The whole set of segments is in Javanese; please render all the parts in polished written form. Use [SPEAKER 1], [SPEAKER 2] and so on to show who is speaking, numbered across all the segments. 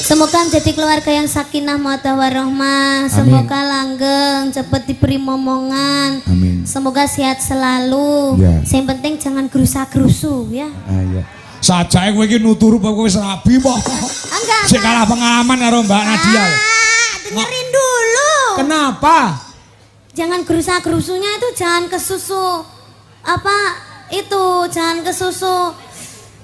[SPEAKER 1] Semoga menjadi keluarga yang sakinah mawaddah warahmah. Semoga langgeng, cepat diberi momongan.
[SPEAKER 2] Amin.
[SPEAKER 1] Semoga sehat selalu.
[SPEAKER 2] Ya.
[SPEAKER 1] Yang penting jangan gerusa-gerusu ya.
[SPEAKER 2] Iya. Sajae kowe iki nuturu kowe wis rabi po.
[SPEAKER 1] Enggak.
[SPEAKER 2] Sik kalah pengalaman karo Mbak Nadia.
[SPEAKER 1] Dengerin dulu.
[SPEAKER 2] Kenapa?
[SPEAKER 1] Jangan gerusa-gerusunya itu jangan ke susu apa itu, jangan ke susu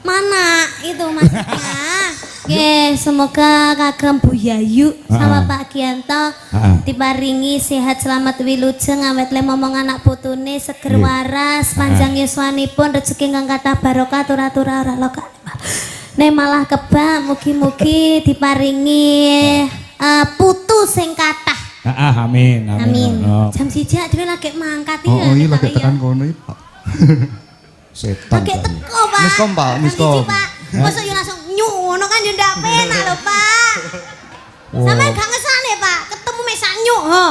[SPEAKER 1] mana itu maksudnya. Oke, semoga kagem Bu Yayu sama Pak Gianto diparingi sehat selamat wilujeng awet le momong anak putune seger waras panjang yuswanipun rezeki kang kathah barokah tur-atura ora loka. Ne malah kebak mugi-mugi diparingi putu sing kathah.
[SPEAKER 2] Amin.
[SPEAKER 1] Amin. Jam 1 dhewe lagi mangkat ya.
[SPEAKER 3] Oh iya lagi tekan kono iki, Pak.
[SPEAKER 2] Setan.
[SPEAKER 1] Lagi teko, Pak.
[SPEAKER 3] Miskom, Pak, miskom.
[SPEAKER 1] Masa yo langsung nyuwono kan yo ndak penak lho, Pak. Sampeyan gak ngesane, Pak. Ketemu mek sak nyuk, ho.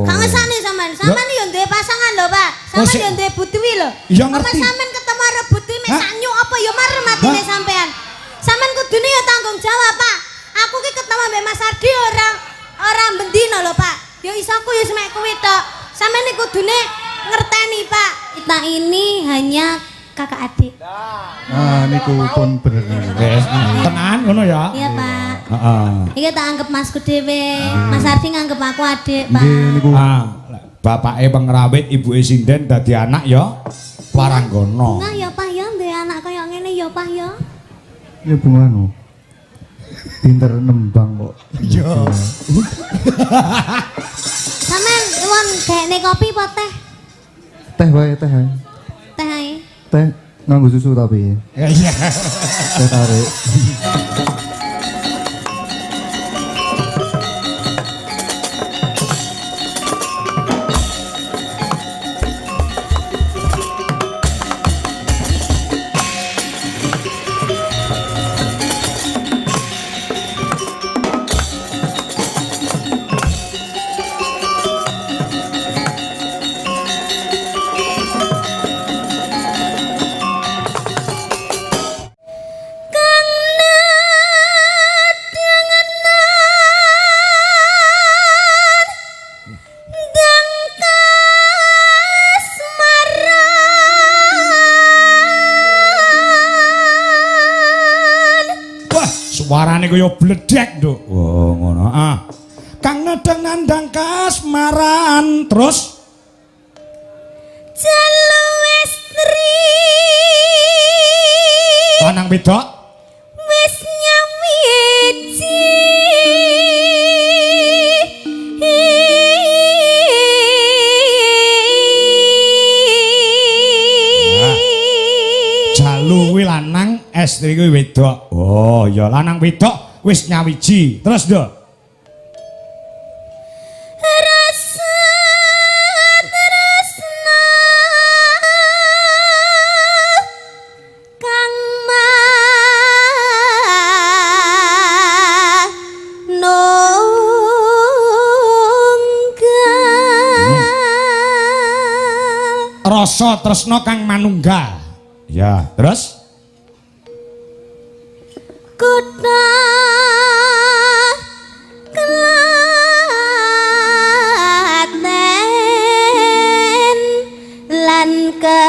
[SPEAKER 1] Gak ngesane sampean. Sampean yo duwe pasangan lho, Pak. Sampean yo duwe butuwi lho.
[SPEAKER 2] Iya ngerti.
[SPEAKER 1] Sampean ketemu karo butuwi mek sak nyuk apa yo marem atine sampean. Sampean kudune yo tanggung jawab, Pak. Aku ki ketemu mbek Mas Ardi orang bendino lho, Pak. Yo iso aku yo semek kuwi tok. Sampeyan iki kudune ngerteni, Pak. Kita ini hanya kakak adik.
[SPEAKER 3] Nah, niku pun bener.
[SPEAKER 2] Tenan ngono ya.
[SPEAKER 1] Iya, Pak.
[SPEAKER 2] Heeh.
[SPEAKER 1] Iki tak anggap masku dhewe. Mas Ardi nganggep aku adik, Pak.
[SPEAKER 3] Nggih niku.
[SPEAKER 2] Bapake pengrawit, ibuke sinden dadi anak ya Waranggono.
[SPEAKER 1] Nah, ya Pak ya, duwe anak kaya ngene ya, Pak ya.
[SPEAKER 3] Ya bungano. Pinter nembang kok.
[SPEAKER 2] Iya.
[SPEAKER 1] Sampeyan nuwun gaekne kopi apa teh?
[SPEAKER 3] Teh wae, teh wae.
[SPEAKER 1] Teh ae.
[SPEAKER 3] Teh nganggo susu tapi.
[SPEAKER 2] Iya.
[SPEAKER 3] Teh tarik.
[SPEAKER 2] Suarane kaya bledek, Nduk. Oh, ngono. Kang nedeng nandang kasmaran terus
[SPEAKER 1] Jalu istri.
[SPEAKER 2] lanang wedok
[SPEAKER 1] Wis nyawiji.
[SPEAKER 2] Jalu kuwi lanang, estri kuwi wedok. Oh, ya lanang wedok wis nyawiji. Terus, Nduk.
[SPEAKER 1] Rasa tresna kang manunggal.
[SPEAKER 2] Rasa tresna kang manunggal. Ya, terus
[SPEAKER 1] Kutha Klaten lan Kediri.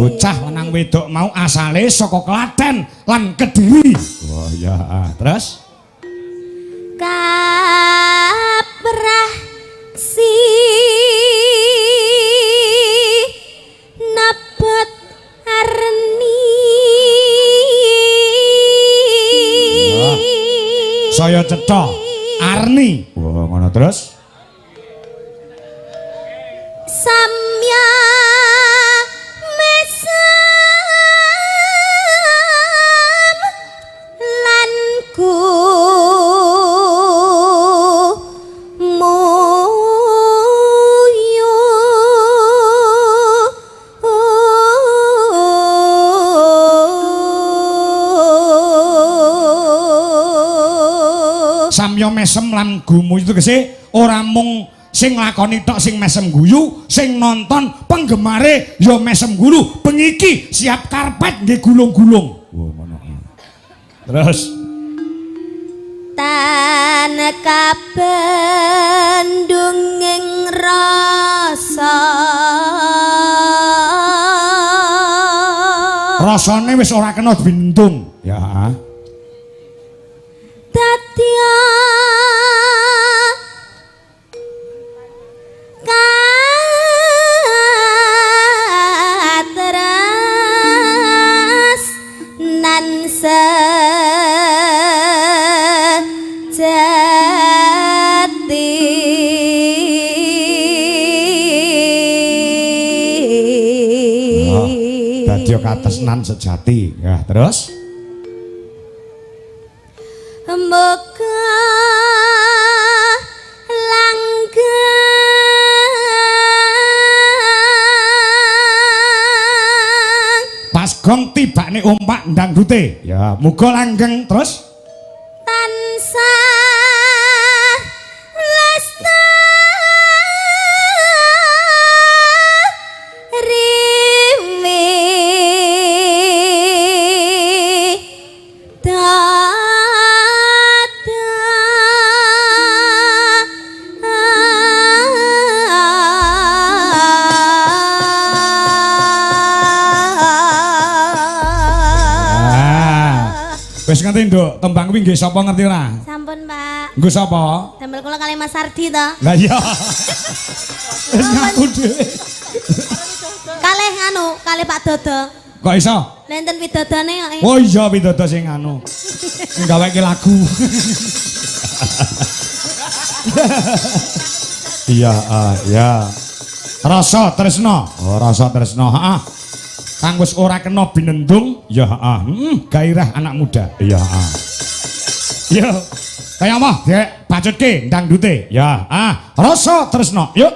[SPEAKER 2] bocah lanang wedok mau asale saka Klaten lan Kediri. Oh ya, terus
[SPEAKER 1] Kaprah si nebet arni.
[SPEAKER 2] saya cetha Arni. Wah, ngono terus
[SPEAKER 1] Samya mesem lan muyu
[SPEAKER 2] Samya ya mesem lan gumu itu kese ora mung sing lakoni tok sing mesem guyu, sing nonton penggemare ya mesem gulu. Bengi iki siap karpet nggih gulung-gulung. Ngono. Terus
[SPEAKER 1] tan kabendung ing rasa
[SPEAKER 2] rasane wis ora kena bintung ya
[SPEAKER 1] dadya katras nan
[SPEAKER 2] dadya katresnan sejati ya terus
[SPEAKER 1] muga langgeng
[SPEAKER 2] pas gong tibane umpak ndangdute ya muga langgeng terus
[SPEAKER 1] tansah
[SPEAKER 2] wis ngerti nduk tembang kuwi nggih sapa ngerti ora?
[SPEAKER 1] Sampun, Pak.
[SPEAKER 2] Nggo sapa?
[SPEAKER 1] Damel kula kali Mas Ardi to.
[SPEAKER 2] Lah iya. Wis ngaku dhewe.
[SPEAKER 1] Kalih nganu, kalih Pak Dodo.
[SPEAKER 2] Kok iso?
[SPEAKER 1] Lenten widodone kok.
[SPEAKER 2] Oh iya widodo sing anu. Sing gaweke lagu. Iya, ya. Rasa tresna. Oh, rasa tresna. Heeh. Kang wis ora kena binendung, ya heeh. Gairah anak muda. Ya heeh. Yo. Kaya apa? Dek, bacutke ndangdute. Ya, rasa tresna. Yuk.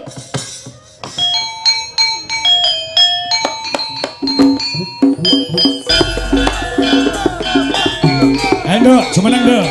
[SPEAKER 2] Nduk, jumeneng nduk.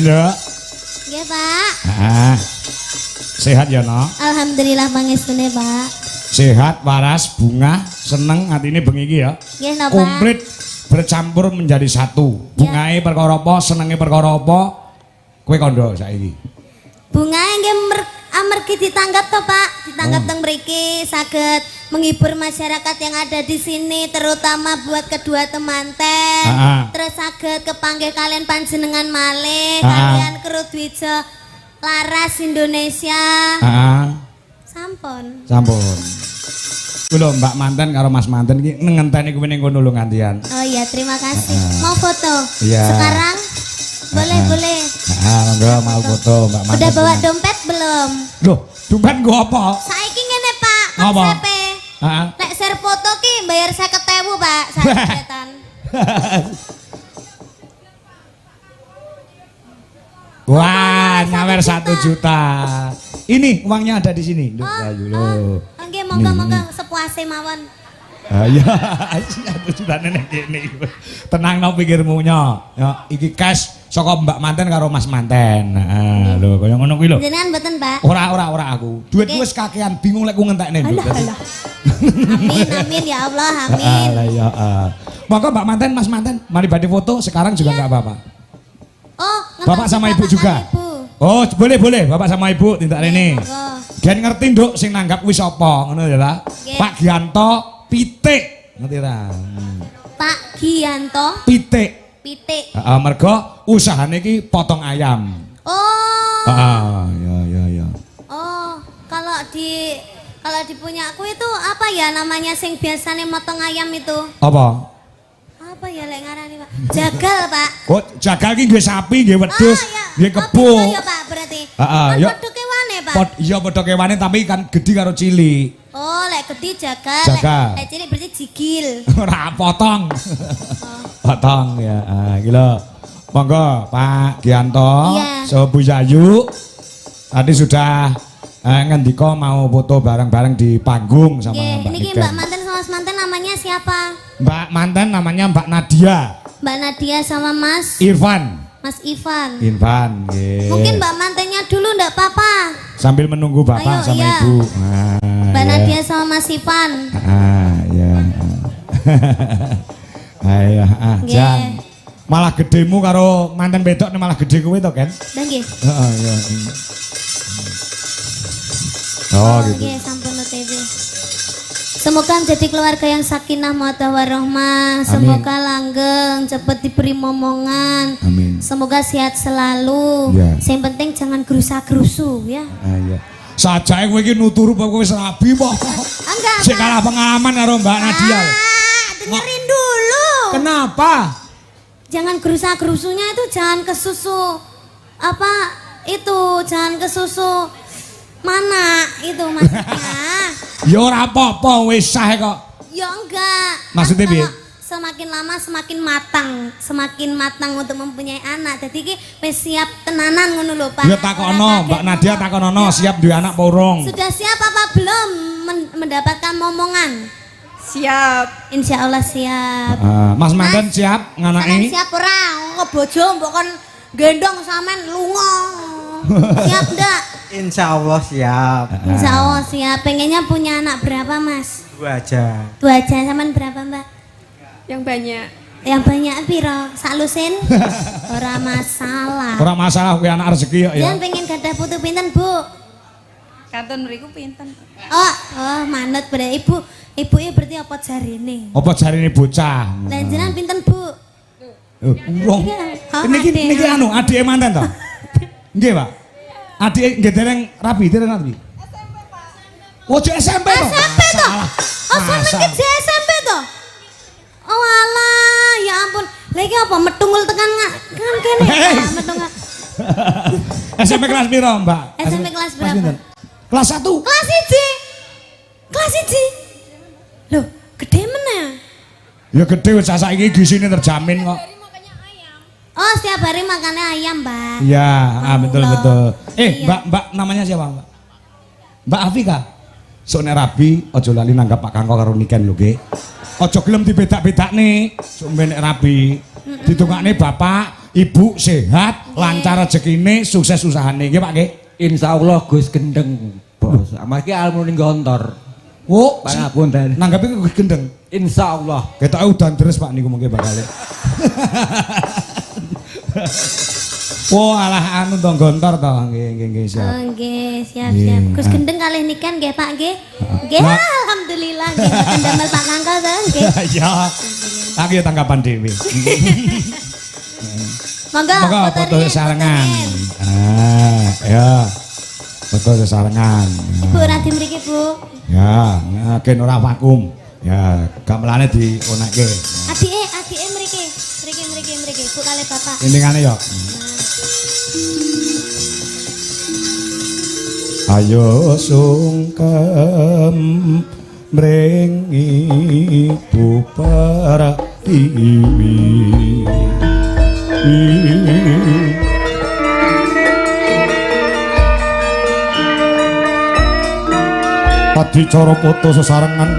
[SPEAKER 2] Nduk.
[SPEAKER 1] Nggih, Pak.
[SPEAKER 2] Sehat ya, no?
[SPEAKER 1] Alhamdulillah pangestune, Pak.
[SPEAKER 2] Sehat, waras, bunga, seneng atine bengi iki ya.
[SPEAKER 1] Nggih, no, Pak.
[SPEAKER 2] Komplit bercampur menjadi satu. Bungae perkara apa, senenge perkara apa? Kowe kandha saiki.
[SPEAKER 1] Bungae nggih amargi ditanggap to, Pak. Ditanggap teng mriki saged menghibur masyarakat yang ada di sini, terutama buat kedua temanten. Terus saged kepanggih kalian panjenengan malih, kalian Krudwijo Laras Indonesia. Sampun.
[SPEAKER 2] Sampun. Kulo Mbak Manten karo Mas Manten iki ngenteni kowe ning kono lho ngantian.
[SPEAKER 1] Oh iya, terima kasih. Mau foto?
[SPEAKER 2] Iya.
[SPEAKER 1] Sekarang? Boleh, boleh.
[SPEAKER 2] Monggo mau foto Mbak Manten.
[SPEAKER 1] Udah bawa dompet belum?
[SPEAKER 2] Loh, dompet nggo apa?
[SPEAKER 1] Saiki ngene, Pak.
[SPEAKER 2] Apa?
[SPEAKER 1] Konsepe. Lek share foto ki bayar 50.000, Pak. Saketan.
[SPEAKER 2] Wah, nyawer 1 juta. Ini uangnya ada di sini. Loh, ayo lho.
[SPEAKER 1] Nggih, monggo-monggo sepuase mawon.
[SPEAKER 2] Ya, 1 juta nenek kene. Tenang no pikirmu nya. Ya, iki cash saka Mbak Manten karo Mas Manten. Heeh, lho kaya ngono kuwi lho.
[SPEAKER 1] Jenengan mboten, Pak?
[SPEAKER 2] Ora aku. Duitku wis kakean, bingung lek ku ngentekne.
[SPEAKER 1] Alah. Amin ya Allah, amin.
[SPEAKER 2] Lah ya. Monggo Mbak Manten, Mas Manten, mari badhe foto sekarang juga enggak apa-apa.
[SPEAKER 1] Oh,
[SPEAKER 2] Bapak sama Ibu juga.
[SPEAKER 1] Ibu.
[SPEAKER 2] Oh, boleh, Bapak sama Ibu tindak rene.
[SPEAKER 1] Monggo.
[SPEAKER 2] Gen ngerti Nduk sing nanggap kuwi sapa, ngono ya lah. Pak Gianto Pitik, ngerti ta?
[SPEAKER 1] Pak Gianto
[SPEAKER 2] Pitik.
[SPEAKER 1] Pitik.
[SPEAKER 2] Heeh, mergo usahane iki potong ayam.
[SPEAKER 1] Oh.
[SPEAKER 2] Ya.
[SPEAKER 1] Oh, kalau dipunya aku itu apa ya namanya sing biasanya motong ayam itu?
[SPEAKER 2] Apa?
[SPEAKER 1] Apa ya lek ngarani, Pak? Jagal, Pak.
[SPEAKER 2] Oh, jagal ki nggih sapi, nggih wedhus, nggih kebo.
[SPEAKER 1] Oh, ya, Pak, berarti.
[SPEAKER 2] Heeh,
[SPEAKER 1] Kan
[SPEAKER 2] ya.
[SPEAKER 1] padha kewane, Pak.
[SPEAKER 2] Iya padha kewane tapi kan gedhi karo cilik.
[SPEAKER 1] Oh, lek gede jagal,
[SPEAKER 2] Jagal.
[SPEAKER 1] lek cilik berarti jigil.
[SPEAKER 2] Ora potong. Potong ya. Iki lho. Monggo Pak Gianto,
[SPEAKER 1] Iya.
[SPEAKER 2] so Bu Yayu. Tadi sudah ngendika mau foto bareng-bareng di panggung sama
[SPEAKER 1] Nggih,
[SPEAKER 2] Mbak
[SPEAKER 1] niki
[SPEAKER 2] Niken.
[SPEAKER 1] Mbak Manten sama Mas Manten namanya siapa?
[SPEAKER 2] Mbak Manten namanya Mbak Nadia.
[SPEAKER 1] Mbak Nadia sama Mas
[SPEAKER 2] Irfan.
[SPEAKER 1] Irfan.
[SPEAKER 2] Nggih.
[SPEAKER 1] Mungkin Mbak Mantennya dulu ndak apa-apa.
[SPEAKER 2] Sambil menunggu Bapak
[SPEAKER 1] Ayo,
[SPEAKER 2] sama
[SPEAKER 1] iya.
[SPEAKER 2] Ibu.
[SPEAKER 1] Mbak
[SPEAKER 2] ya.
[SPEAKER 1] Nadia sama Mas Irfan.
[SPEAKER 2] Ya. Ayo,
[SPEAKER 1] Nggih.
[SPEAKER 2] Jan. Malah gedemu karo manten wedok malah gede kowe to, Ken?
[SPEAKER 1] Dah nggih.
[SPEAKER 2] Heeh, ya. Oh, gitu.
[SPEAKER 1] Nggih, sampun OTW. Semoga menjadi keluarga yang sakinah mawaddah warahmah. Semoga langgeng, cepat diberi momongan.
[SPEAKER 2] Amin.
[SPEAKER 1] Semoga sehat selalu.
[SPEAKER 2] Ya.
[SPEAKER 1] Yang penting jangan gerusa-gerusu ya.
[SPEAKER 2] Iya. Sajae kowe iki nuturu kok wis rabi po.
[SPEAKER 1] Enggak.
[SPEAKER 2] Sik kalah pengalaman karo Mbak Nadia.
[SPEAKER 1] Dengerin dulu.
[SPEAKER 2] Kenapa?
[SPEAKER 1] Jangan gerusa-gerusunya itu jangan ke susu. Apa itu? Jangan ke susu. Mana itu maksudnya?
[SPEAKER 2] Ya ora apa-apa wis sah kok.
[SPEAKER 1] Ya enggak.
[SPEAKER 2] Maksudnya
[SPEAKER 1] Kan
[SPEAKER 2] piye?
[SPEAKER 1] kalau semakin lama semakin matang untuk mempunyai anak. Jadi ki wis siap tenanan ngono lho, Pak.
[SPEAKER 2] Ya takono, Mbak Nadia takono siap duwe anak apa urung?
[SPEAKER 1] Sudah siap apa belum mendapatkan momongan?
[SPEAKER 4] Siap.
[SPEAKER 1] Insya Allah siap.
[SPEAKER 2] Mas Manten siap
[SPEAKER 1] Sampeyan
[SPEAKER 2] nganaki?
[SPEAKER 1] siap ora? Ngebojo mbok kon gendong sampean lunga. Siap ndak?
[SPEAKER 4] Insya Allah siap.
[SPEAKER 1] Insya Allah siap. Pengennya punya anak berapa, Mas?
[SPEAKER 4] 2 aja.
[SPEAKER 1] 2 aja. Sampean berapa, Mbak?
[SPEAKER 5] Yang banyak.
[SPEAKER 1] Yang banyak piro? Sak lusin? Ora masalah.
[SPEAKER 2] Ora masalah kuwi anak rezeki ya.
[SPEAKER 1] Jangan pengen gadah putu pinten, Bu?
[SPEAKER 5] Karton mriku pinten?
[SPEAKER 1] Oh, manut berarti Ibu. Ibu ya berarti apa jarine?
[SPEAKER 2] Apa jarine bocah?
[SPEAKER 1] Lah jenengan pinten, Bu?
[SPEAKER 2] Wong.
[SPEAKER 1] Oh,
[SPEAKER 2] Niki
[SPEAKER 1] adek.
[SPEAKER 2] niki anu adike manten to? Nggih, Pak. Adik nggih dereng rabi, dereng rabi. Oh, SMP to?
[SPEAKER 1] SMP to? Oh, sampean
[SPEAKER 2] Masalah.
[SPEAKER 1] ki SMP to? Oh alah, ya ampun. Lagi apa metungul tekan kan kene.
[SPEAKER 2] Hei.
[SPEAKER 1] Metungul.
[SPEAKER 2] SMP kelas piro, Mbak?
[SPEAKER 1] SMP kelas berapa?
[SPEAKER 2] pinten? Kelas 1.
[SPEAKER 1] Kelas 1. Kelas 1. Loh, gede mana?
[SPEAKER 2] Ya gede wis saiki gisine terjamin kok.
[SPEAKER 1] Oh, setiap hari makannya ayam, Mbak.
[SPEAKER 2] Iya, betul
[SPEAKER 1] Allah.
[SPEAKER 2] betul.
[SPEAKER 1] Iya.
[SPEAKER 2] Mbak namanya siapa, Mbak? Mbak Afika. Sok nek rabi aja lali nanggap Pak Kangko karo Niken lho, nggih. Aja gelem dibedak-bedakne. Sok nek rabi. Ditungakne bapak, Ibu sehat, lancar rezekine, sukses usahane nggih Pak nggih.
[SPEAKER 4] Insyaallah Gus gendeng, Bos. Amargi almune gontor.
[SPEAKER 2] Oh,
[SPEAKER 4] Pangapunten.
[SPEAKER 2] nanggapi Gus gendeng.
[SPEAKER 4] Insyaallah.
[SPEAKER 2] Ketoke udan deres Pak niku mengke bakal. Wah, alah anu to gontor to. Nggih, siap.
[SPEAKER 1] Oh, nggih, siap. Gus Gendeng kalih nikan nggih Pak nggih. Nggih, alhamdulillah nggih mboten damel Pak Kangkal to nggih.
[SPEAKER 2] Ya. Aku ya tanggapan dhewe.
[SPEAKER 1] Monggo
[SPEAKER 2] foto sarengan. Ya. Foto sarengan.
[SPEAKER 1] Ibu Radi mriki, Bu.
[SPEAKER 2] Ya, ken ora vakum. Ya, gamelane dionekke.
[SPEAKER 1] Adike mriki. Mriki. Bu kalih Bapak.
[SPEAKER 2] Indingane ya. Ayo sungkem mring ibu Pratiwi. Adicara foto sesarengan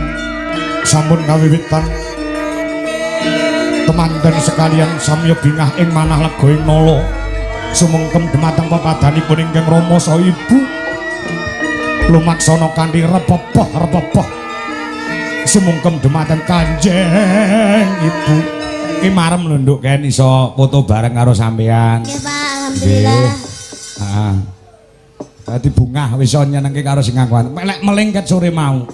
[SPEAKER 2] sampun kawiwitan. Temanten sekalian samya bingah ing manah lega ing nala. Sumengkem dumateng pepadanipun ingkang Rama saha Ibu. Lumaksana kanthi repepeh. Sumengkem dumateng Kanjeng Ibu. Ki marem lho Nduk Ken iso foto bareng karo sampean.
[SPEAKER 1] Nggih Pak, alhamdulillah.
[SPEAKER 2] Heeh. Dadi bungah wis iso nyenengke karo sing ngakuan. Lek melingket sore mau.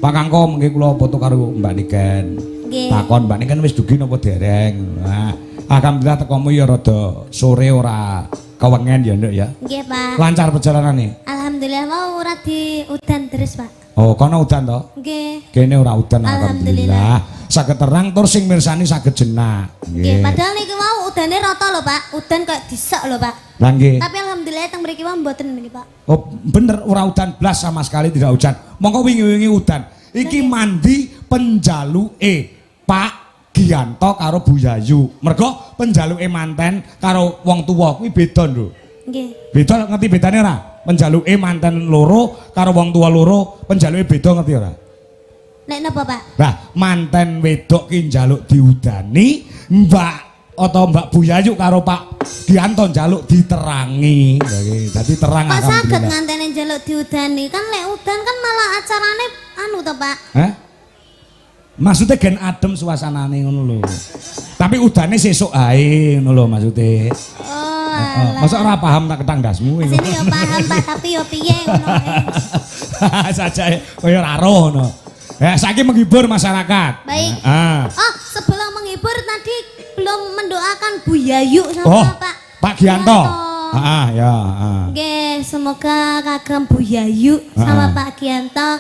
[SPEAKER 2] Pak Kangko mengki kula foto karo Mbak Niken.
[SPEAKER 1] Nggih.
[SPEAKER 2] Takon Mbak Niken wis dugi napa dereng. Nah, alhamdulillah tekomu ya rada sore ora kewengen ya Nduk ya.
[SPEAKER 1] Nggih Pak.
[SPEAKER 2] Lancar perjalanane.
[SPEAKER 1] Alhamdulillah mau ora di udan terus Pak.
[SPEAKER 2] Oh, kono udan to?
[SPEAKER 1] Nggih.
[SPEAKER 2] Kene ora udan
[SPEAKER 1] Alhamdulillah.
[SPEAKER 2] Saged terang tur sing mirsani saged jenak.
[SPEAKER 1] Nggih, padahal niki mau udane rata lho Pak. Udan kayak disek lho Pak.
[SPEAKER 2] Lah nggih.
[SPEAKER 1] Tapi alhamdulillah teng mriki wae mboten niki Pak.
[SPEAKER 2] Oh, bener ora udan blas sama sekali tidak hujan. Mongko wingi-wingi udan. Iki mandi penjaluke Pak Gianto karo Bu Yayu. Mergo penjaluke manten karo wong tuwa kuwi beda lho.
[SPEAKER 1] Nggih.
[SPEAKER 2] Beda ngerti bedane ora? Penjaluke manten loro karo wong tuwa loro, penjaluke beda ngerti ora?
[SPEAKER 1] Nek napa Pak?
[SPEAKER 2] Lah, manten wedok ki njaluk diudani, Mbak atau Mbak Bu Yayu karo Pak Gianto njaluk diterangi. Dadi terang
[SPEAKER 1] Kok saged
[SPEAKER 2] alhamdulillah.
[SPEAKER 1] ngantene njaluk diudani? Kan lek udan kan malah acarane anu to Pak.
[SPEAKER 2] Hah? Maksudnya gen adem suasanane ngono lho. Tapi udane sesuk ae ngono lho maksude.
[SPEAKER 1] Oh, alah.
[SPEAKER 2] Masa ora paham tak ketang dasmu
[SPEAKER 1] Sini yo paham Pak, tapi yo piye ngono.
[SPEAKER 2] saja kaya ora roh ngono. Ya saiki menghibur masyarakat.
[SPEAKER 1] Baik.
[SPEAKER 2] Ah.
[SPEAKER 1] Oh, sebelum menghibur tadi belum mendoakan Bu Yayu sama
[SPEAKER 2] Oh,
[SPEAKER 1] Pak
[SPEAKER 2] Gianto. Heeh, ya, heeh.
[SPEAKER 1] Oke, semoga kagem Bu Yayu sama Pak Gianto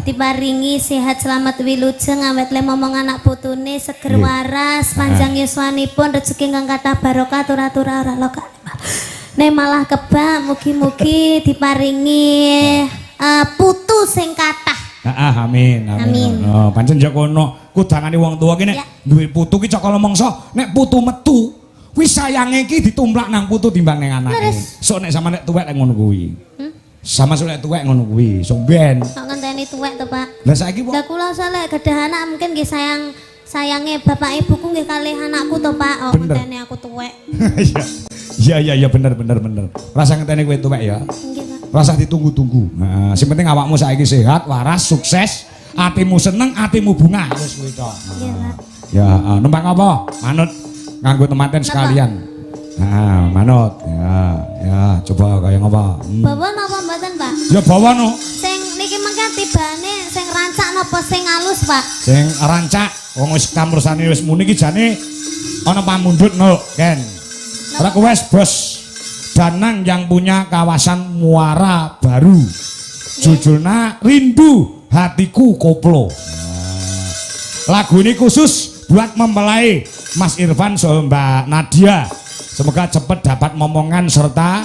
[SPEAKER 1] diparingi sehat selamat wilujeng awet le momong anak putune seger waras panjang yuswanipun rezeki kang kathah barokah tur-atura ora loka. Ne malah kebak mugi-mugi diparingi putu sing kathah.
[SPEAKER 2] Amin. Oh, pancen ya kono kudangane wong tuwa ki nek duwe putu ki cakala mangsa nek putu metu kuwi sayange ki ditumplak nang putu timbang ning anake. Sok nek sama nek tuwek lek ngono kuwi. Sama sok nek tuwek ngono kuwi, sok ben.
[SPEAKER 1] Kok ngenteni tuwek to, Pak?
[SPEAKER 2] Lah saiki kok
[SPEAKER 1] Lah kula saleh gadah anak mungkin nggih sayange bapak ibuku nggih kalih anakku to, Pak. Oh, ngenteni aku tuwek.
[SPEAKER 2] Iya bener. Rasa ngenteni kowe tuwek ya.
[SPEAKER 1] Nggih, Pak.
[SPEAKER 2] Rasa ditunggu-tunggu. Nah, sing penting awakmu saiki sehat, waras, sukses, atimu seneng, atimu bunga. Wis kuwi tok.
[SPEAKER 1] Iya, Pak.
[SPEAKER 2] Ya, numpak apa? Manut nganggo temanten sekalian. Nah, manut. Ya, coba kaya ngapa?
[SPEAKER 1] Bawa napa mboten, Pak?
[SPEAKER 2] Ya bawa no.
[SPEAKER 1] Sing niki mengke tibane sing rancak napa sing alus, Pak?
[SPEAKER 2] Sing rancak wong wis kamrursane wis muni iki jane ana pamundhut no, Ken. Ora wis bos Danang yang punya kawasan Muara Baru. Judulnya Rindu Hatiku Koplo. Lagu ini khusus buat mempelai Mas Irfan sama Mbak Nadia. Semoga cepat dapat momongan serta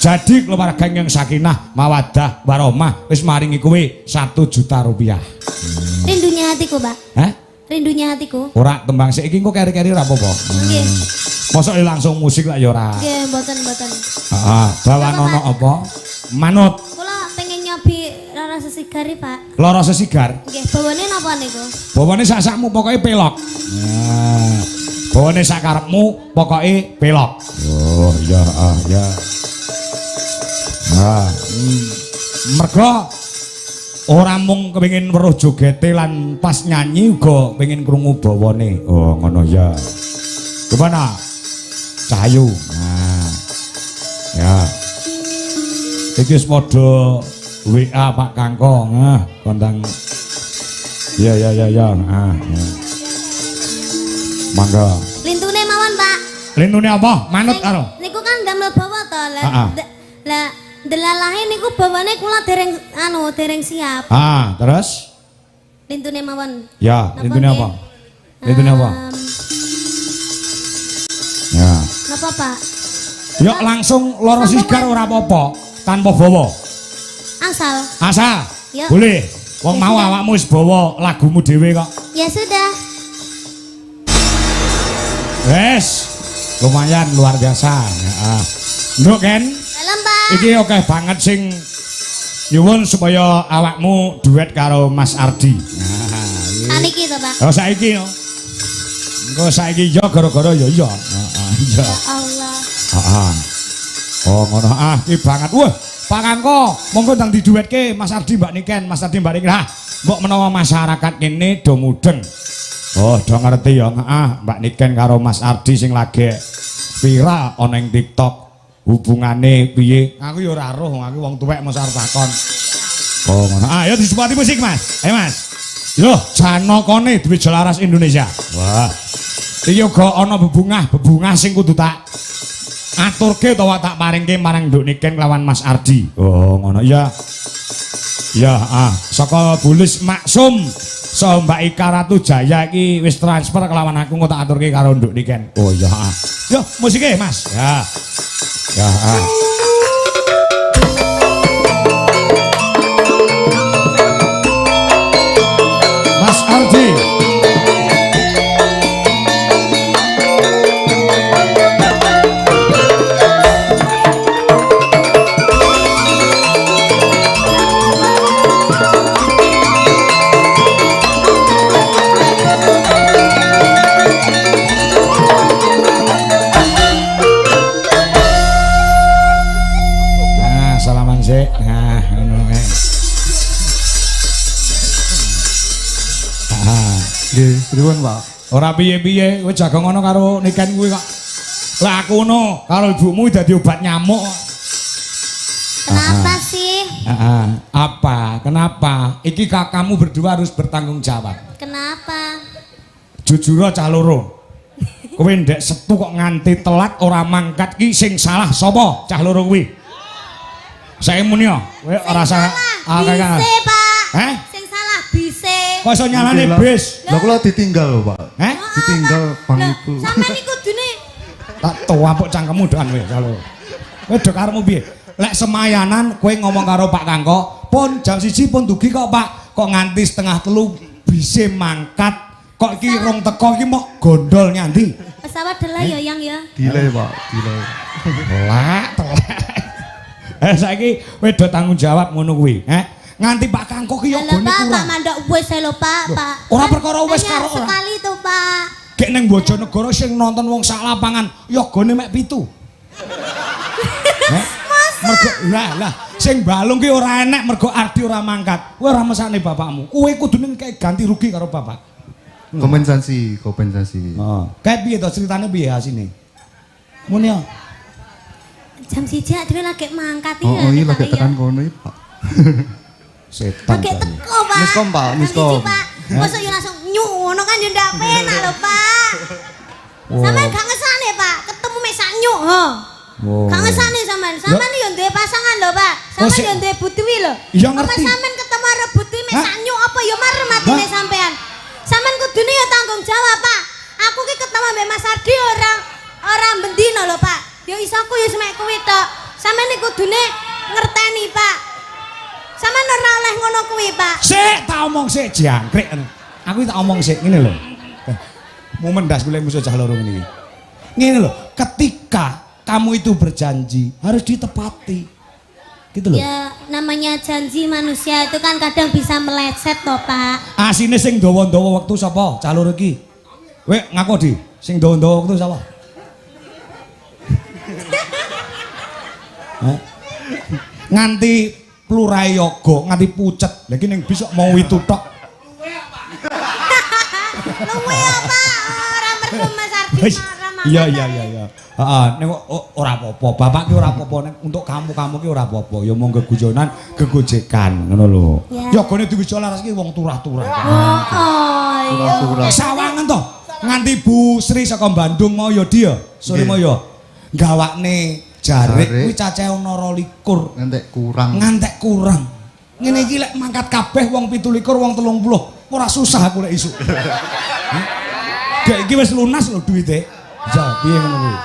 [SPEAKER 2] jadi keluarga yang sakinah mawadah warahmah. Wis maringi kowe 1 juta rupiah.
[SPEAKER 1] Rindunya hatiku, Pak.
[SPEAKER 2] Hah?
[SPEAKER 1] Rindunya hatiku.
[SPEAKER 2] Ora tembang sik iki kok keri-keri ora apa-apa.
[SPEAKER 1] Nggih.
[SPEAKER 2] Mosok langsung musik lah ya ora.
[SPEAKER 1] Nggih, mboten.
[SPEAKER 2] Heeh, bawanono apa? Manut.
[SPEAKER 1] Kula pengen nyobi rara sesigari, Pak.
[SPEAKER 2] Loro sesigar.
[SPEAKER 1] Nggih, bawane napa niku?
[SPEAKER 2] Bawane sak-sakmu pokoknya pelok. Nah, bawane sakarepmu, pokoke pelok. Oh, iya, ya. Nah, mergo ora mung kepengin weruh jogete lan pas nyanyi uga pengin krungu bawane. Oh, ngono ya. Gimana? Cahayu. Nah. Ya. Iki wis padha WA Pak Kangko. Nah, kontang. Ya. Ah, ya. Mangga.
[SPEAKER 1] Lintune mawon, Pak.
[SPEAKER 2] Lintune apa? Manut karo.
[SPEAKER 1] Niku kan damel bawa to.
[SPEAKER 2] Heeh.
[SPEAKER 1] Lah delalahe niku bawane kula dereng siap.
[SPEAKER 2] Ah, terus?
[SPEAKER 1] Lintune mawon.
[SPEAKER 2] Ya,
[SPEAKER 1] Napa
[SPEAKER 2] lintune
[SPEAKER 1] nggih?
[SPEAKER 2] apa? Lintune apa? Ya.
[SPEAKER 1] Napa, Pak?
[SPEAKER 2] Yuk langsung loro sigar ora apa-apa, tanpa bawa.
[SPEAKER 1] Asal.
[SPEAKER 2] Asal.
[SPEAKER 1] Ya.
[SPEAKER 2] Boleh. Wong
[SPEAKER 1] Ya
[SPEAKER 2] mau
[SPEAKER 1] sudah.
[SPEAKER 2] awakmu wis bawa lagumu dhewe kok.
[SPEAKER 1] Ya sudah.
[SPEAKER 2] Wes. Lumayan luar biasa. Heeh. Nduk Ken,
[SPEAKER 1] Dalam, Pak.
[SPEAKER 2] iki oke banget sing nyuwun supaya awakmu duet karo Mas Ardi. Nah,
[SPEAKER 1] Aniki to, Pak.
[SPEAKER 2] oh saiki yo. Engko saiki yo gara-gara yo iya. Heeh, iya.
[SPEAKER 1] Ya Allah.
[SPEAKER 2] Heeh. Oh ngono iki banget. Wah, Pak Kangko, monggo ndang diduetke Mas Ardi Mbak Niken, Mas Ardi Mbak Niken. Mbok menawa masyarakat kene do mudeng. Oh, do ngerti ya. Heeh, Mbak Niken karo Mas Ardi sing lagi viral ana ing TikTok. Hubungane piye? Aku ya ora roh, aku wong tuwek mesti arep takon. Oh ngono. Ayo disupati musik, Mas. Mas. Yo, Janokone duwe Jelaras Indonesia. Wah. Iki uga ana bebungah sing kudu tak aturke utawa tak paringke marang Nduk Niken lawan Mas Ardi. Oh, ngono ya. Ya, saka Bulis Maksum so Mbak Ika Ratu Jaya iki wis transfer kelawan aku engko tak aturke karo Nduk Niken. Oh ya. Yo, musike, Mas. Ya. Ya. Mas Ardi. Salaman sik. Nah, ngono kae.
[SPEAKER 3] Nggih, pripun, Pak?
[SPEAKER 2] Ora piye-piye, kowe jaga ngono karo Niken kuwi kok. Lah aku ngono karo ibumu dadi obat nyamuk.
[SPEAKER 1] Kenapa sih?
[SPEAKER 2] Apa? Kenapa? Iki kakakmu berdua harus bertanggung jawab.
[SPEAKER 1] Kenapa?
[SPEAKER 2] Jujur cah loro. Kowe ndek setu kok nganti telat ora mangkat ki sing salah sapa? Cah loro kuwi. Saya muni yo, kowe ora salah.
[SPEAKER 1] Bise, Pak.
[SPEAKER 2] Heh?
[SPEAKER 1] Sing salah bise.
[SPEAKER 2] Kok iso nyalane bis?
[SPEAKER 3] Lah kula ditinggal lho, Pak.
[SPEAKER 2] Heh?
[SPEAKER 3] Ditinggal bang
[SPEAKER 1] Lah,
[SPEAKER 3] ibu.
[SPEAKER 1] sampean iku kudune
[SPEAKER 2] Tak tuwapuk cangkemmu doan kowe kalau. Kowe do karepmu piye? Lek semayanan kowe ngomong karo Pak Kangko, pun jam 1 pun dugi kok, Pak. Kok nganti setengah 3 bisa mangkat. Kok iki rong teko iki mok gondol nyandi.
[SPEAKER 1] pesawat delay ya yang ya.
[SPEAKER 3] Delay, Pak, delay.
[SPEAKER 2] Telek. Saiki kowe do tanggung jawab ngono kuwi, nganti Pak Kangko ki yo
[SPEAKER 1] Lah,
[SPEAKER 2] gone
[SPEAKER 1] Pak, Pak
[SPEAKER 2] kurang.
[SPEAKER 1] mandok wis lho, Pak, Pak.
[SPEAKER 2] Ora perkara wis
[SPEAKER 1] Hanya
[SPEAKER 2] karo ora.
[SPEAKER 1] sekali tuh, Pak.
[SPEAKER 2] Gek ning Bojonegoro sing nonton wong sak lapangan yo gone mek 7. Mergo lah sing balung ki ora enek mergo Ardi ora mangkat. Kowe ora mesane bapakmu. Kowe kudune kayak ganti rugi karo bapak.
[SPEAKER 3] Kompensasi.
[SPEAKER 2] Oh. Kayak piye to ceritane piye asine? Muni yo.
[SPEAKER 1] Jam 1 dhewe lagi mangkat
[SPEAKER 3] Oh, iya lagi tekan kono iki, Pak.
[SPEAKER 2] Setan.
[SPEAKER 1] Lagi teko, Pak.
[SPEAKER 3] Miskom, Pak,
[SPEAKER 1] Jam
[SPEAKER 3] miskom.
[SPEAKER 1] 1, Pak. Masa yo langsung nyuk ngono kan yo ndak penak lho, Pak. Sampeyan gak ngesane, Pak. Ketemu mek sak nyuk, ho.
[SPEAKER 2] Oh.
[SPEAKER 1] Gak ngesane sampean. Sampean yo duwe pasangan lho, Pak. Sampean yo duwe butuwi lho.
[SPEAKER 2] Iya,
[SPEAKER 1] Apa
[SPEAKER 2] ngerti.
[SPEAKER 1] sampean ketemu arep butuwi mek sak nyuk apa yo marem atine
[SPEAKER 2] Hah?
[SPEAKER 1] sampean. Sampean kudune yo tanggung jawab, Pak. Aku ki ketemu mbek Mas Ardi ora bendino lho, Pak. Yo iso aku yo semek kuwi tok. Sampeyan iki kudune ngerteni, Pak. Sampeyan ora oleh ngono kuwi, Pak.
[SPEAKER 2] Sik, tak omong sik jangkrik. Aku tak omong sik ngene lho. Mau mendas kule musuh cah loro ngene iki. Ngene lho, ketika kamu itu berjanji harus ditepati. Gitu loh.
[SPEAKER 1] Ya namanya janji manusia itu kan kadang bisa meleset toh, Pak.
[SPEAKER 2] Asine sing dawa-dawa wektu sapa? Cah loro iki. Kowe ngaku Di. Sing dawa-dawa kuwi sapa? Hah? Nganti plurae yoga, nganti pucet. Lah iki ning bis kok mau itu tok.
[SPEAKER 1] Luwe apa? Ora mergo Mas Ardi
[SPEAKER 2] Wis.
[SPEAKER 1] marah.
[SPEAKER 2] Iya. Heeh, nek ora apa-apa. Bapak ki ora apa-apa nek untuk kamu ki ora apa-apa. Ya monggo guyonan, gegojekan ngono lho.
[SPEAKER 1] Ya.
[SPEAKER 2] Yogane diwijo laras ki wong turah-turah.
[SPEAKER 1] Oh iya.
[SPEAKER 3] Turah-turah.
[SPEAKER 2] Sawangan to. Nganti Bu Sri saka Bandung mau ya dia. Sore mau ya. Gawakne jarik kuwi cacahe ana 12. Ngantek kurang. Ngene iki lek mangkat kabeh wong 17, wong 30. Ora susah aku lek isuk. Dek iki wis lunas lho duwite. Ja, piye ngono kuwi?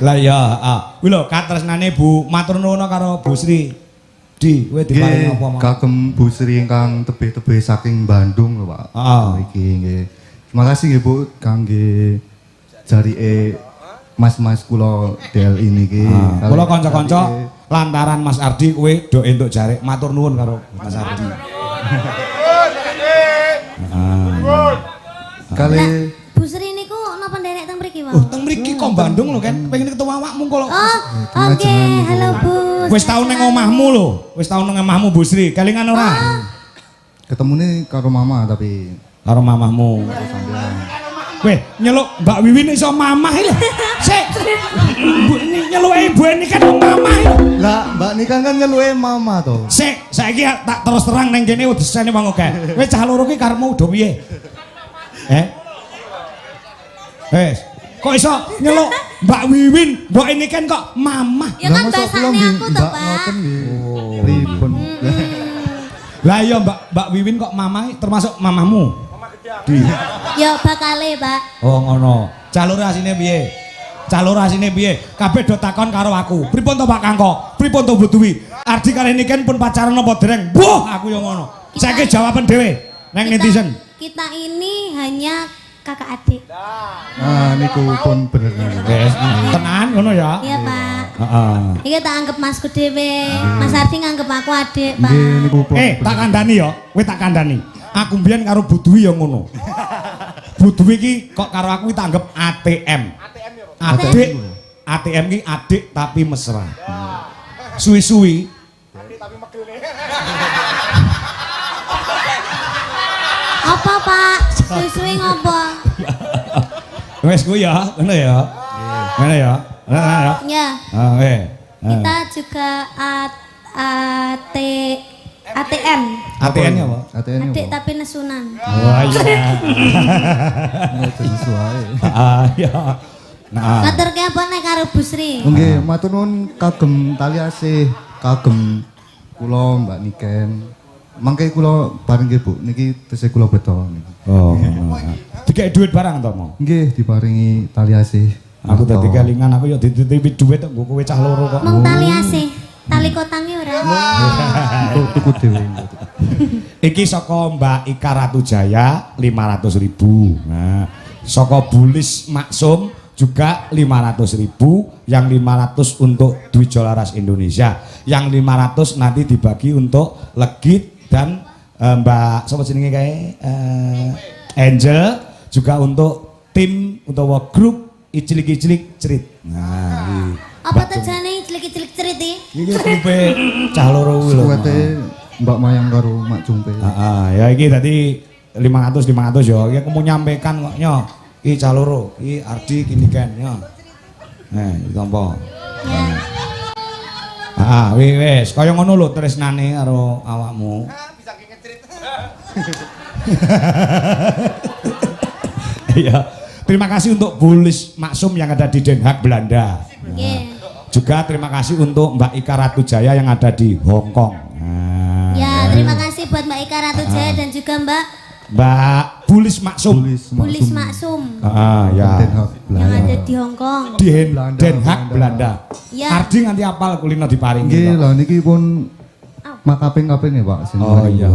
[SPEAKER 2] Lah ya, kuwi lho katresnane Bu matur nuwun karo Bu Sri. Di, kowe diparingi apa mau?
[SPEAKER 3] Kagem Bu Sri ingkang tebih-tebih saking Bandung lho, Pak. Iki nggih. Terima kasih nggih Bu kangge jarike mas-mas kula DLI niki.
[SPEAKER 2] Kula kanca-kanca lantaran Mas Ardi kowe do entuk jarik matur nuwun karo Mas Ardi.
[SPEAKER 3] Kali
[SPEAKER 1] Bu Sri niku napa nderek teng mriki, Pak?
[SPEAKER 2] Teng mriki kok Bandung lho kan, pengen ketemu awakmu kok.
[SPEAKER 1] Oh, oke. Halo Bu.
[SPEAKER 2] Wis tau ning omahmu lho, wis tau ning omahmu Bu Sri. Kelingan ora?
[SPEAKER 3] ketemune karo mama tapi
[SPEAKER 2] Karo mamahmu. Weh, nyeluk Mbak Wiwin iso mamah lho. Sik. Nyeluke ibu ini kan mamah lho.
[SPEAKER 3] lah Mbak Nikan kan nyeluke mama to.
[SPEAKER 2] Sik, saiki tak terus terang ning kene wedesane wong akeh. Kowe cah loro ki karepmu udah piye? Wes, kok iso nyeluk Mbak Wiwin, mbok ini kan kok mamah.
[SPEAKER 1] Ya kan bahasane aku to, Pak.
[SPEAKER 3] Ngoten nggih. Pripun?
[SPEAKER 2] Lah iya Mbak Wiwin kok mamah termasuk mamahmu?
[SPEAKER 1] Ya bakale, Pak.
[SPEAKER 2] Oh ngono. Calur asine piye? Calur asine piye? Kabeh do takon karo aku. Pripun to Pak Kangko? Pripun to Bu Dwi? Ardi karo Niken pun pacaran apa dereng? Wah, aku yo ngono. Saiki jawaban dhewe nang netizen.
[SPEAKER 1] Kita ini hanya kakak adik.
[SPEAKER 3] Nah niku pun bener.
[SPEAKER 2] Wes, tenan ngono ya.
[SPEAKER 1] Iya, Pak.
[SPEAKER 2] Heeh.
[SPEAKER 1] Iki tak anggap masku dhewe. Mas Ardi nganggep aku adik, Pak.
[SPEAKER 3] Nggih niku pun.
[SPEAKER 2] Tak kandhani ya. Kowe tak kandhani. Aku mbiyen karo Bu Dwi ya ngono. Bu Dwi ki kok karo aku tak anggap ATM. Adik. ATM ki adik tapi mesra. Suwi-suwi.
[SPEAKER 1] Apa, Pak? Suwi-suwi ngopo?
[SPEAKER 2] Wes kuwi ya, ngono ya. Ngono ya. Ngono ya.
[SPEAKER 1] Ya, kita juga ATM.
[SPEAKER 2] ATM nya apa?
[SPEAKER 3] ATN
[SPEAKER 1] Adik tapi nesunan.
[SPEAKER 2] Wah iya.
[SPEAKER 3] Ngoten suwae.
[SPEAKER 2] Iya. Nah.
[SPEAKER 1] Ngaturke apa nek karo Bu Sri?
[SPEAKER 3] Nggih, matur nuwun kagem tali asih, kagem kula Mbak Niken. Mangke kula paringi Bu, niki tesih kula beto niki.
[SPEAKER 2] Oh, ngono. Dikek duit barang to, Mo?
[SPEAKER 3] Nggih, diparingi tali asih.
[SPEAKER 2] Aku dadi kelingan aku ya dititipi duit kok kowe cah loro kok.
[SPEAKER 1] Mong tali asih. Tali kotange ora.
[SPEAKER 3] Tuku dhewe.
[SPEAKER 2] Iki saka Mbak Ika Ratujaya 500.000. Nah, saka Bulis Maksum juga 500.000, yang 500 untuk Dwi Jolaras Indonesia, yang 500 nanti dibagi untuk Legit dan Mbak sapa jenenge kae Angel, juga untuk tim utawa grup Icilik-icilik Cerit. Nah, iki
[SPEAKER 1] Apa tejane cilik-cilik cerit iki?
[SPEAKER 2] iki grupe cah loro kuwi lho.
[SPEAKER 3] Suwete Mbak Mayang karo Mak Jumpe.
[SPEAKER 2] Ya iki tadi 500 ya. Iki aku mau nyampaikan kok nyo. Iki cah loro, iki Ardi kini kan nyo. Iki tampa. Wis kaya ngono lho tresnane karo awakmu. Bisa ngecerit. Iya. Terima kasih untuk Bulis Maksum yang ada di Den Haag, Belanda.
[SPEAKER 1] Nggih.
[SPEAKER 2] Juga terima kasih untuk Mbak Ika Ratujaya yang ada di Hong Kong.
[SPEAKER 1] Ya, terima kasih buat Mbak Ika Ratujaya dan juga Mbak
[SPEAKER 2] Bulis Maksum.
[SPEAKER 1] Bulis Maksum
[SPEAKER 2] Ya.
[SPEAKER 3] Den Haag,
[SPEAKER 1] yang ada di Hong Kong.
[SPEAKER 2] Di Den Haag, Belanda.
[SPEAKER 1] Ya.
[SPEAKER 2] Ardi nganti apal kulino diparingi.
[SPEAKER 3] Nggih, lho niki pun makaping-kaping ya Pak.
[SPEAKER 2] Oh iya.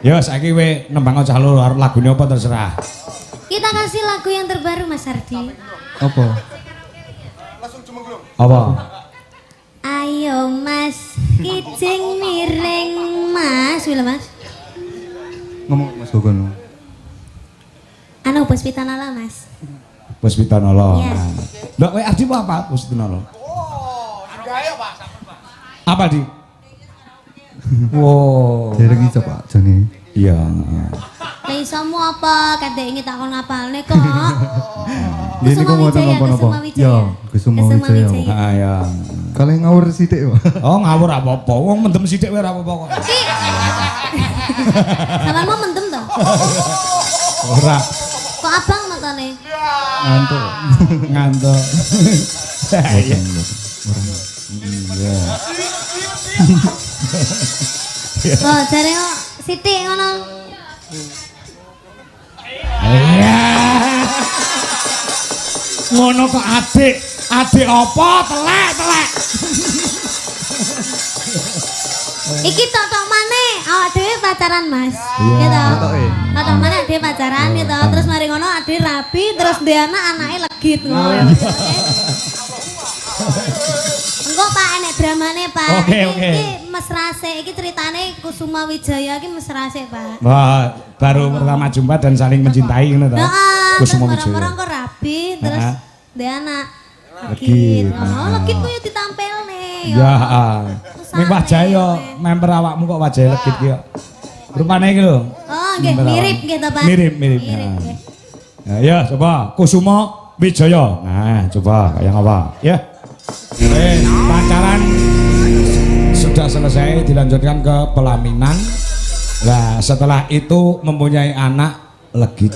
[SPEAKER 2] Ya, saiki kowe nembang cah loro arep lagune apa terserah.
[SPEAKER 1] Kita kasih lagu yang terbaru Mas Ardi.
[SPEAKER 3] Apa?
[SPEAKER 2] Apa?
[SPEAKER 1] Ayo Mas, kijing miring Mas, wila Mas.
[SPEAKER 3] ngomong Mas Gogon.
[SPEAKER 1] Anu bos pitanala Mas.
[SPEAKER 2] Bos Pitanolo.
[SPEAKER 1] Iya.
[SPEAKER 2] Mbak kowe Ardi apa Bos Pitanolo? Apa di? Wow.
[SPEAKER 3] Dereng iso Pak jane.
[SPEAKER 2] Iya.
[SPEAKER 1] Lah isomu apa? Kadek ingin takon ngapalne kok.
[SPEAKER 3] Ini kok ngoten napa-napa. Ya, Kusuma Wijaya.
[SPEAKER 2] Ah ya.
[SPEAKER 3] Kalih ngawur sithik, Pak.
[SPEAKER 2] Oh ngawur apa-apa. Wong mendem sithik wae ora apa-apa kok.
[SPEAKER 1] Sampeyan mau mendem to?
[SPEAKER 2] Ora
[SPEAKER 1] Kok abang matane?
[SPEAKER 3] Ngantuk.
[SPEAKER 2] ngantuk. Iya. Iya.
[SPEAKER 1] Oh, jare kok sithik ngono.
[SPEAKER 2] Iya. Ngono kok adik. Adik apa? Telek.
[SPEAKER 1] Iki tok maneh awak dhewe pacaran Mas.
[SPEAKER 2] Iya.
[SPEAKER 1] Gitu.
[SPEAKER 3] Toke.
[SPEAKER 1] Tok maneh dhewe pacaran gitu. Terus mari ngono ade rapi terus dhe anake legit ngono ya. Engko Pak enek dramane Pak.
[SPEAKER 2] Oke,
[SPEAKER 1] Iki-
[SPEAKER 2] oke.
[SPEAKER 1] Iki mesra sik, iki ceritane Kusuma Wijaya iki mesra sik Pak.
[SPEAKER 2] Wah, baru pertama jumpa dan saling mencintai ngono to.
[SPEAKER 1] Heeh,
[SPEAKER 2] Kusuma
[SPEAKER 1] terus
[SPEAKER 2] Wijaya.
[SPEAKER 1] orang-orang kok rapi terus
[SPEAKER 2] Heeh.
[SPEAKER 1] dhe anak
[SPEAKER 2] Legit.
[SPEAKER 1] legit. Oh,
[SPEAKER 2] Heeh.
[SPEAKER 1] legit ku yo ditampilne.
[SPEAKER 2] Ya, ning wajah yo member awakmu kok wajah legit ki yo. Rupane iki lho.
[SPEAKER 1] Oh, nggih mirip gitu Pak.
[SPEAKER 2] Mirip.
[SPEAKER 1] Mirip.
[SPEAKER 2] Ya.
[SPEAKER 1] nggih.
[SPEAKER 2] Ya, coba Kusuma Wijaya. Nah, coba yang apa? Ya. Pacaran sudah selesai dilanjutkan ke pelaminan. Nah, setelah itu mempunyai anak legit.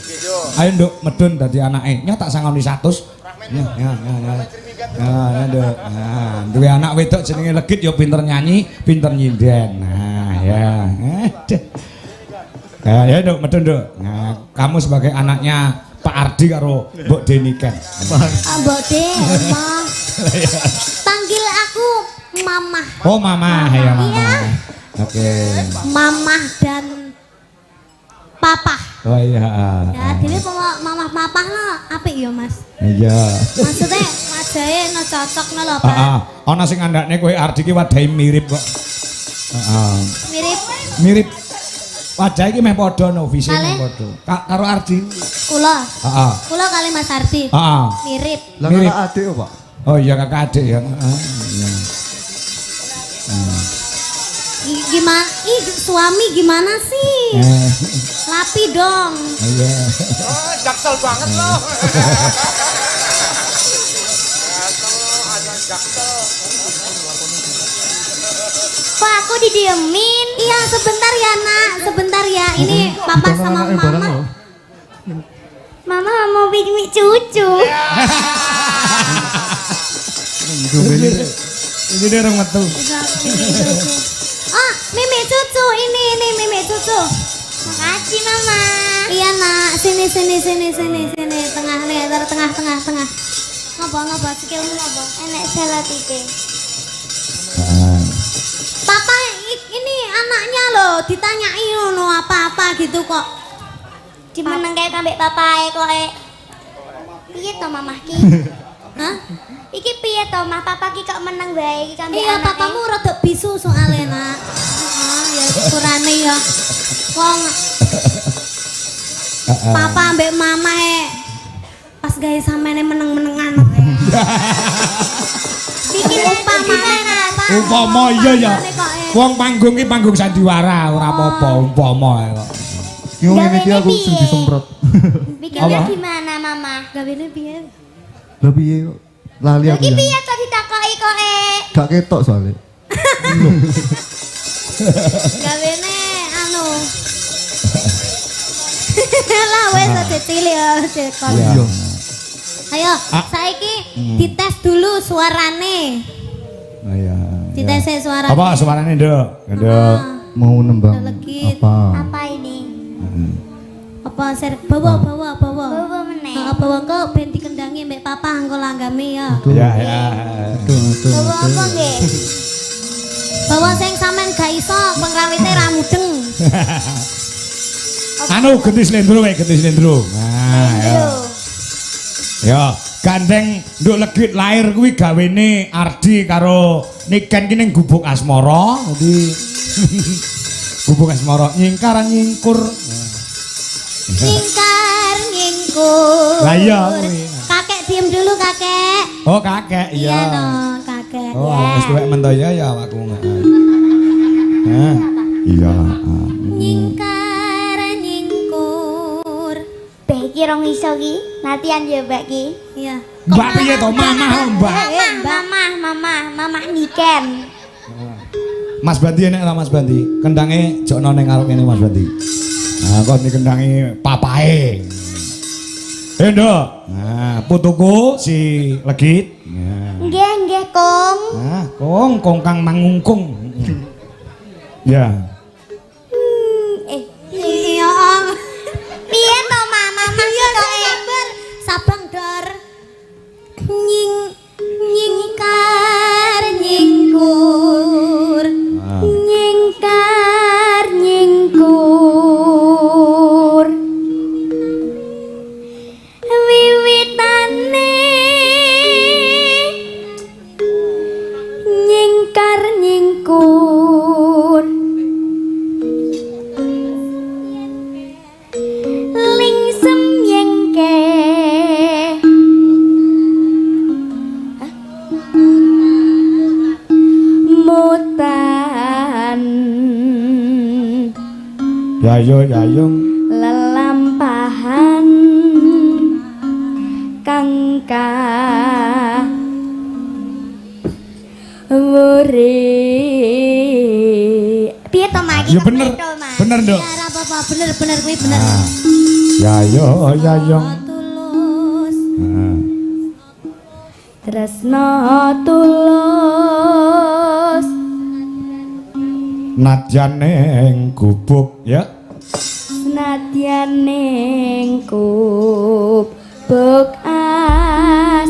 [SPEAKER 2] Ayo nduk medun dadi anake. Nya tak sangoni 100. Ya. Nah, nduk. Nah, duwe anak wedok jenenge legit ya pinter nyanyi, pinter nyinden. Nah, ya. Ya, nduk medun nduk. Nah, kamu sebagai anaknya Pak Ardi karo Mbok Deniken.
[SPEAKER 1] Mbok De, Mama. Panggil aku Mamah.
[SPEAKER 2] Oh, Mama, ya Mama.
[SPEAKER 1] Iya.
[SPEAKER 2] Oke.
[SPEAKER 1] Mamah dan Papa.
[SPEAKER 2] Oh iya.
[SPEAKER 1] Ya, dhewe kok Mamah Papa lo apik ya, Mas.
[SPEAKER 2] Iya.
[SPEAKER 1] Maksudnya wajahe no cocok no lho, Pak.
[SPEAKER 2] Heeh. Ana sing ngandakne kowe Ardi ki wadahe mirip kok. Heeh.
[SPEAKER 1] Mirip
[SPEAKER 2] Mirip. Wajah iki meh padha no, visi meh
[SPEAKER 1] Kale?
[SPEAKER 2] padha. Karo Ardi.
[SPEAKER 1] kula.
[SPEAKER 2] Heeh.
[SPEAKER 1] Kula kali Mas Ardi.
[SPEAKER 2] Heeh.
[SPEAKER 1] Mirip.
[SPEAKER 3] Lah
[SPEAKER 2] Mirip.
[SPEAKER 3] kakak adik, Pak.
[SPEAKER 2] Oh iya kakak adik ya. Heeh. Iya.
[SPEAKER 1] Gimana? Ih, suami gimana sih? Lapi dong.
[SPEAKER 2] Iya.
[SPEAKER 6] Jaksel banget loh.
[SPEAKER 1] Kok aku didiemin? Iya, sebentar ya, Nak. Sebentar ya. Ini Papa sama Mama. Mama mau bikin cucu.
[SPEAKER 2] Ini dia orang metu.
[SPEAKER 1] Oh, Mimi cucu. Ini Mimi cucu. Makasih, Mama. Iya, Nak. Sini. Tengah nih, tengah. Ngapa? Skillmu ngapa? Enek salah titik. Papa ini anaknya loh, ditanyai ngono apa-apa gitu kok.
[SPEAKER 7] Dimeneng kayak kambek papae kok piye to mamah ki?
[SPEAKER 1] Hah?
[SPEAKER 7] Iki piye to mah papa ki kok meneng bae iki kambek
[SPEAKER 1] Iya,
[SPEAKER 7] anake?
[SPEAKER 1] papamu rada bisu soalnya, Nak. Heeh, ya syukurane ya. Wong papa ambek mama pas gawe sampeyan meneng-menengan. Bikin umpamane apa?
[SPEAKER 2] Umpama iya ya. Wong panggung ki panggung sandiwara ora apa-apa umpama kok.
[SPEAKER 3] Yo ngene iki
[SPEAKER 7] Gawene
[SPEAKER 3] aku sing
[SPEAKER 7] piye?
[SPEAKER 3] disemprot.
[SPEAKER 7] Bikinnya
[SPEAKER 2] Apa?
[SPEAKER 7] gimana mama?
[SPEAKER 1] Gawene piye?
[SPEAKER 3] Lah piye kok lali aku
[SPEAKER 7] Iki
[SPEAKER 3] ya.
[SPEAKER 7] piye to ditakoki kok
[SPEAKER 3] Gak ketok soalnya.
[SPEAKER 1] Gawene anu. Lah wes aja cilik ya, cekol.
[SPEAKER 3] Iya.
[SPEAKER 1] Ayo, saiki dites dulu suarane.
[SPEAKER 2] Oh iya.
[SPEAKER 1] Dites suarane.
[SPEAKER 2] Apa suarane, Nduk? Nduk.
[SPEAKER 3] Mau nembang
[SPEAKER 1] Legit.
[SPEAKER 3] apa?
[SPEAKER 7] Apa ini?
[SPEAKER 1] Apa bawa.
[SPEAKER 7] Bawa meneh.
[SPEAKER 1] Bawa kok ben dikendangi mbek papa engko langgame ya.
[SPEAKER 2] Ya, ya.
[SPEAKER 3] Tuh.
[SPEAKER 7] Bawa apa nggih?
[SPEAKER 1] Bawa sing sampean gak iso pengrawite ra mudeng.
[SPEAKER 2] Anu ganti slendro wae, ganti slendro. Nah, ya. Ya, gandeng Nduk Legit lahir kuwi gawene Ardi karo Niken ki ning Gubuk Asmara. Dadi Bubung asmara nyingkar nyingkur.
[SPEAKER 1] Nyingkar nyingkur.
[SPEAKER 2] Lah iya kuwi.
[SPEAKER 1] Kakek diem dulu kakek.
[SPEAKER 2] Oh kakek iya.
[SPEAKER 1] Iya toh kakek.
[SPEAKER 2] Oh wis tuwek mento ya awakku. Hah? Iya.
[SPEAKER 1] Nyingkar nyingkur.
[SPEAKER 7] Beh iki rong iso ki. Latihan ya Mbak ki.
[SPEAKER 1] Iya.
[SPEAKER 2] Mbak piye to mamah Mbak?
[SPEAKER 7] Mamah niken.
[SPEAKER 2] Mas Bandi enek ta Mas Bandi? Kendange jokno ning ngarep kene Mas Bandi. Nah, kok iki kendange papae. Nduk. Nah, putuku si Legit. Nah.
[SPEAKER 7] Nggih, Kong.
[SPEAKER 2] Nah, kong kang mangungkung. Ya.
[SPEAKER 1] Iya.
[SPEAKER 7] Piye to Mama?
[SPEAKER 1] Sabang dor. Nyingkar nyingkur.
[SPEAKER 7] Nyingkar nyingkur. Wiwitane nyingkar nyingkur. Lingsem yengke. Mutan
[SPEAKER 2] Yayung
[SPEAKER 7] lelampahan kangka wuri piye to Mak?
[SPEAKER 2] Ya bener. Bener, Nduk.
[SPEAKER 1] Ya ora apa-apa, bener kuwi bener.
[SPEAKER 2] Yayung.
[SPEAKER 1] Tulus.
[SPEAKER 7] Tresno tulus
[SPEAKER 2] Nadyan ning gubuk ya.
[SPEAKER 7] senadyan ning kubuk asmara.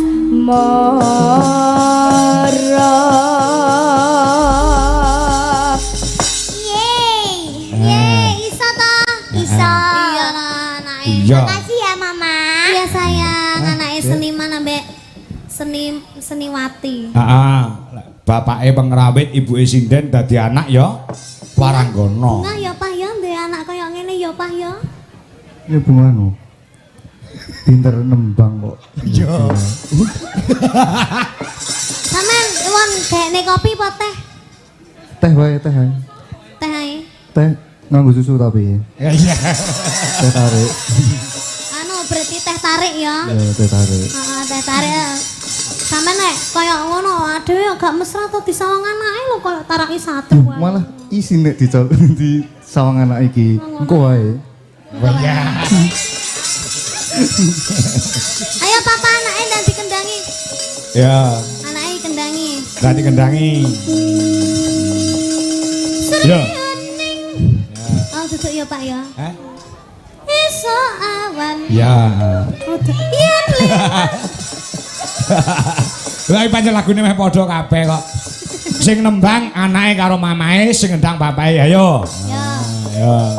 [SPEAKER 1] Yeay, iso to?
[SPEAKER 7] Iso.
[SPEAKER 1] Iya lah anake.
[SPEAKER 2] Iya.
[SPEAKER 7] Makasih ya Mama.
[SPEAKER 1] Iya sayang, anake seniman ambek seniwati.
[SPEAKER 2] Heeh. Bapake pengrawit, ibuke sinden dadi anak ya Waranggono.
[SPEAKER 1] Nah ya Pak ya, duwe anak kaya ngene ya Pak ya.
[SPEAKER 3] Ya bunganu. Pinter nembang kok.
[SPEAKER 2] Iya.
[SPEAKER 1] Sampeyan won gekne kopi apa teh?
[SPEAKER 3] Teh wae, teh wae.
[SPEAKER 1] Teh ae.
[SPEAKER 3] Teh nganggo susu tapi.
[SPEAKER 2] Iya.
[SPEAKER 3] Teh tarik.
[SPEAKER 1] Anu berarti teh tarik ya.
[SPEAKER 3] Ya, teh tarik.
[SPEAKER 1] Heeh, teh tarik. Sampeyan nek kaya ngono dhewe gak mesra to disawang anake lho kaya taraki satu wae.
[SPEAKER 3] Malah isin nek di sawang anak iki. Engko wae.
[SPEAKER 2] Iya.
[SPEAKER 1] Ayo papa anake dan dikendangi.
[SPEAKER 2] Ya,
[SPEAKER 1] Anake kendangi.
[SPEAKER 2] dadi kendangi. Ya.
[SPEAKER 1] Oh, duduk ya Pak ya.
[SPEAKER 2] Hah?
[SPEAKER 1] Esok awan.
[SPEAKER 2] Ya.
[SPEAKER 1] Udah. Yen lewat.
[SPEAKER 2] Lah iki pancen lagune meh padha kabeh kok. Sing nembang anake karo mamae, sing ngendang bapake. Ayo.
[SPEAKER 1] Ya.
[SPEAKER 2] Ya.